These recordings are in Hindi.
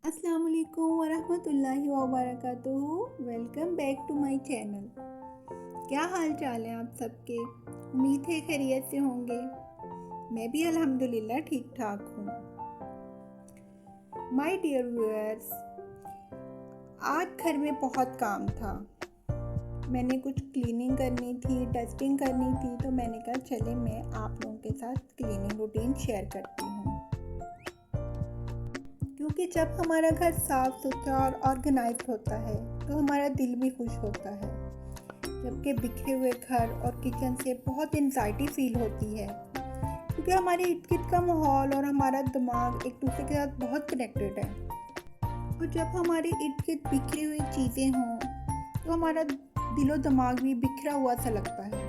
अस्सलाम वालेकुम वरहमतुल्लाहि वबरकातुहू। Welcome back to my channel. क्या हाल चाल है आप सबके? उम्मीद है खैरियत से होंगे। मैं भी अल्हम्दुलिल्लाह ठीक ठाक हूँ। माय डियर व्यूअर्स, आज घर में बहुत काम था। मैंने कुछ क्लीनिंग करनी थी, डस्टिंग करनी थी, तो मैंने कहा चले मैं आप लोगों के साथ क्लीनिंग रूटीन शेयर करती हूँ। क्योंकि जब हमारा घर साफ सुथरा और ऑर्गेनाइज्ड होता है तो हमारा दिल भी खुश होता है। जबकि बिखरे हुए घर और किचन से बहुत एंजाइटी फील होती है, क्योंकि हमारे इर्द गिर्द का माहौल और हमारा दिमाग एक दूसरे के साथ बहुत कनेक्टेड है। और जब हमारे इर्द गिर्द बिखरी हुई चीज़ें हों तो हमारा दिलो दिमाग भी बिखरा हुआ सा लगता है।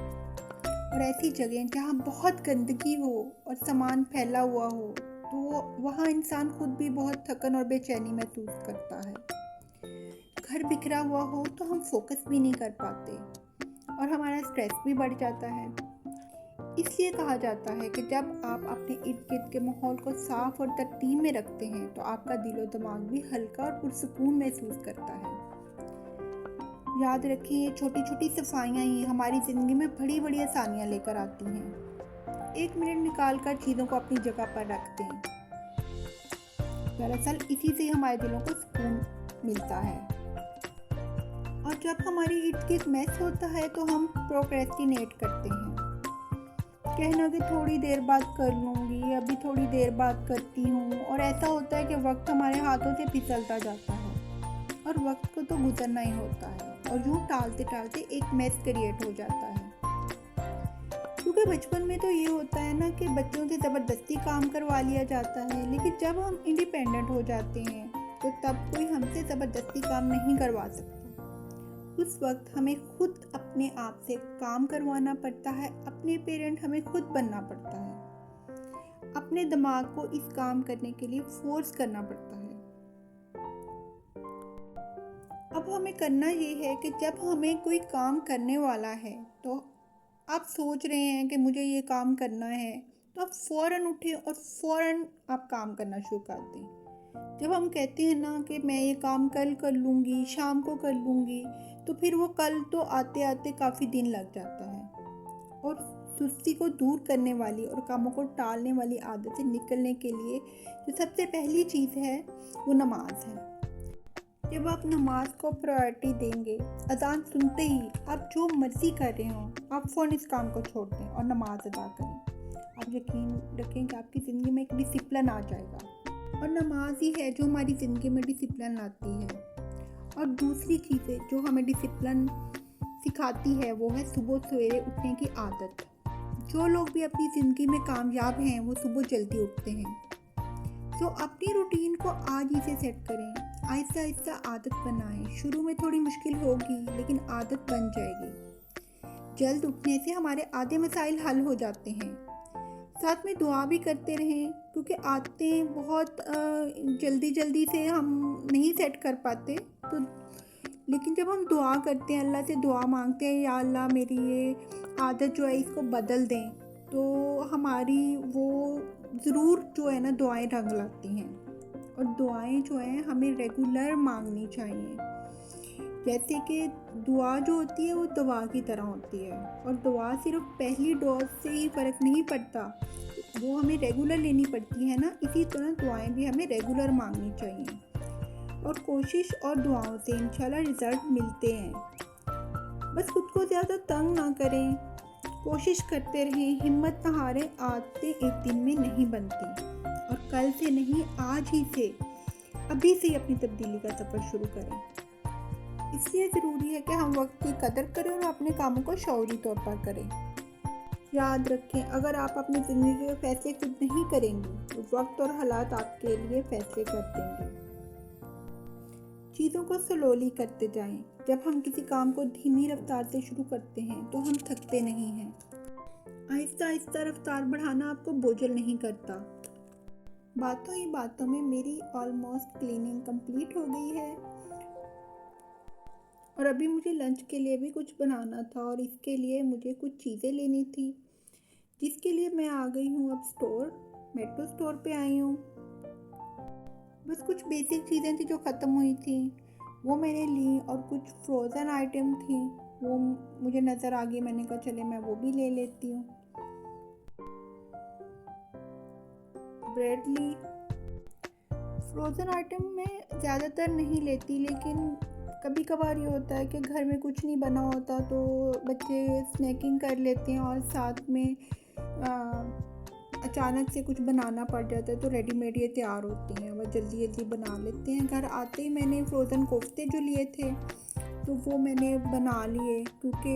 और ऐसी जगह जहाँ बहुत गंदगी हो और सामान फैला हुआ हो तो वहाँ इंसान खुद भी बहुत थकन और बेचैनी महसूस करता है। घर बिखरा हुआ हो तो हम फोकस भी नहीं कर पाते और हमारा स्ट्रेस भी बढ़ जाता है। इसलिए कहा जाता है कि जब आप अपने इर्द गिर्द के माहौल को साफ और तरतीब में रखते हैं तो आपका दिलो दिमाग भी हल्का और पुरसुकून महसूस करता है। याद रखें, ये छोटी छोटी सफाइयाँ ही हमारी ज़िंदगी में बड़ी बड़ी आसानियाँ लेकर आती हैं। 1 मिनट निकाल कर चीज़ों को अपनी जगह पर रख दें। दरअसल इसी से हमारे दिलों को सुकून मिलता है। और जब हमारी इर्द गिर्द मैस होता है तो हम प्रोक्रेस्टिनेट करते हैं। कहना कि थोड़ी देर बाद कर लूँगी, अभी थोड़ी देर बाद करती हूँ, और ऐसा होता है कि वक्त हमारे हाथों से फिसलता जाता है और वक्त को तो गुजरना ही होता है और यूँ टालते टालते एक मैस क्रिएट हो जाता है। क्योंकि बचपन में तो ये होता है ना कि बच्चों से ज़बरदस्ती काम करवा लिया जाता है, लेकिन जब हम इंडिपेंडेंट हो जाते हैं तो तब कोई हमसे ज़बरदस्ती काम नहीं करवा सकता। उस वक्त हमें खुद अपने आप से काम करवाना पड़ता है, अपने पेरेंट हमें खुद बनना पड़ता है, अपने दिमाग को इस काम करने के लिए फोर्स करना पड़ता है। अब हमें करना ये है कि जब हमें कोई काम करने वाला है तो आप सोच रहे हैं कि मुझे ये काम करना है, तो आप फ़ौरन उठें और फ़ौरन आप काम करना शुरू कर दें। जब हम कहते हैं ना कि मैं ये काम कल कर लूँगी, शाम को कर लूँगी, तो फिर वो कल तो आते आते काफ़ी दिन लग जाता है। और सुस्ती को दूर करने वाली और कामों को टालने वाली आदत से निकलने के लिए जो सबसे पहली चीज़ है वो नमाज है। जब आप नमाज को प्रायोरिटी देंगे, अजान सुनते ही आप जो मर्जी कर रहे हो आप फ़ौरन इस काम को छोड़ दें और नमाज अदा करें। आप यकीन रखें कि आपकी ज़िंदगी में एक डिसिप्लिन आ जाएगा, और नमाज ही है जो हमारी ज़िंदगी में डिसिप्लिन लाती है। और दूसरी चीज़ें जो हमें डिसिप्लिन सिखाती है वो है सुबह सवेरे उठने की आदत। जो लोग भी अपनी ज़िंदगी में कामयाब हैं वो सुबह जल्दी उठते हैं। तो अपनी रूटीन को आज ही से सेट करें, आहिस्ता आहिस्ता आदत बनाएं। शुरू में थोड़ी मुश्किल होगी लेकिन आदत बन जाएगी। जल्द उठने से हमारे आधे मसाइल हल हो जाते हैं। साथ में दुआ भी करते रहें, क्योंकि आदतें बहुत जल्दी जल्दी से हम नहीं सेट कर पाते। तो लेकिन जब हम दुआ करते हैं, अल्लाह से दुआ मांगते हैं, या अल्लाह मेरी ये आदत जो है इसको बदल दें, तो हमारी वो ज़रूर जो है ना दुआएं रंग लाती हैं। और दुआएं जो हैं हमें रेगुलर मांगनी चाहिए। जैसे कि दुआ जो होती है वो दवा की तरह होती है, और दुआ सिर्फ पहली डोज से ही फ़र्क नहीं पड़ता, वो हमें रेगुलर लेनी पड़ती है ना। इसी तरह दुआएं भी हमें रेगुलर मांगनी चाहिए, और कोशिश और दुआओं से इंशाल्लाह रिज़ल्ट मिलते हैं। बस खुद को ज़्यादा तंग ना करें, कोशिश करते रहें, हिम्मत ना हारें। आदतें एक दिन में नहीं बनती, और कल से नहीं आज ही से, अभी से ही अपनी तब्दीली का सफ़र शुरू करें। इसलिए ज़रूरी है कि हम वक्त की कदर करें और अपने कामों को शौरी तौर पर करें। याद रखें, अगर आप अपनी ज़िंदगी के फैसले खुद नहीं करेंगे तो वक्त और हालात आपके लिए फैसले कर देंगे। चीज़ों को स्लोली करते जाएं। जब हम किसी काम को धीमी रफ्तार से शुरू करते हैं तो हम थकते नहीं हैं। आहिस्ता आहिस्ता रफ्तार बढ़ाना आपको बोझल नहीं करता। बातों ही बातों में मेरी ऑलमोस्ट क्लीनिंग कंप्लीट हो गई है, और अभी मुझे लंच के लिए भी कुछ बनाना था, और इसके लिए मुझे कुछ चीज़ें लेनी थी, जिसके लिए मैं आ गई हूँ अब स्टोर, मेट्रो स्टोर पे आई हूँ। बस कुछ बेसिक चीज़ें थी जो ख़त्म हुई थी, वो मैंने ली, और कुछ फ्रोज़न आइटम थी वो मुझे नज़र आ गई। मैंने कहा चले मैं वो भी ले लेती हूँ। ब्रेड ली। फ्रोज़न आइटम मैं ज़्यादातर नहीं लेती, लेकिन कभी कभार ये होता है कि घर में कुछ नहीं बना होता तो बच्चे स्नैकिंग कर लेते हैं, और साथ में अचानक से कुछ बनाना पड़ जाता है तो रेडीमेड ये तैयार होती हैं, वह जल्दी जल्दी बना लेते हैं। घर आते ही मैंने फ्रोज़न कोफ्ते जो लिए थे तो वो मैंने बना लिए, क्योंकि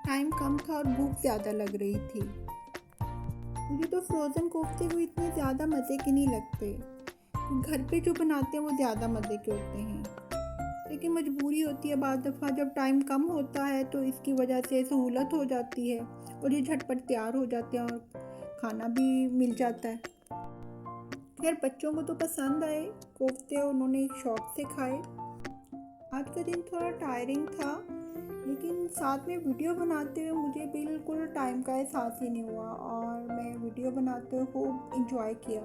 टाइम कम था और भूख ज़्यादा लग रही थी। मुझे तो फ्रोज़न कोफ्ते को इतने ज़्यादा मज़े के नहीं लगते, घर पे जो बनाते हैं वो ज़्यादा मज़े के होते हैं। लेकिन मजबूरी होती है, बाज़ दफ़ा जब टाइम कम होता है तो इसकी वजह से सहूलत हो जाती है और ये झटपट तैयार हो जाते हैं और खाना भी मिल जाता है। खैर बच्चों को तो पसंद आए कोफ्ते, उन्होंने शौक से खाए। आज का दिन थोड़ा टायरिंग था, लेकिन साथ में वीडियो बनाते हुए मुझे बिल्कुल टाइम का एहसास ही नहीं हुआ, और मैं वीडियो बनाते हुए खूब इंजॉय किया।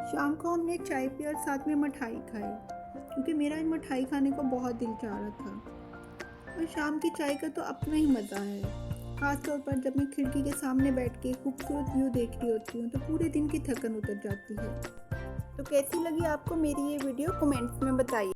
शाम को हमने चाय पी और साथ में मिठाई खाई, क्योंकि मेरा मिठाई खाने को बहुत दिल चाह रहा था। और शाम की चाय का तो अपना ही मज़ा है, ख़ास तौर पर जब मैं खिड़की के सामने बैठ के खूबसूरत व्यू देख रही होती हूँ तो पूरे दिन की थकन उतर जाती है। तो कैसी लगी आपको मेरी ये वीडियो, कमेंट्स में बताइए।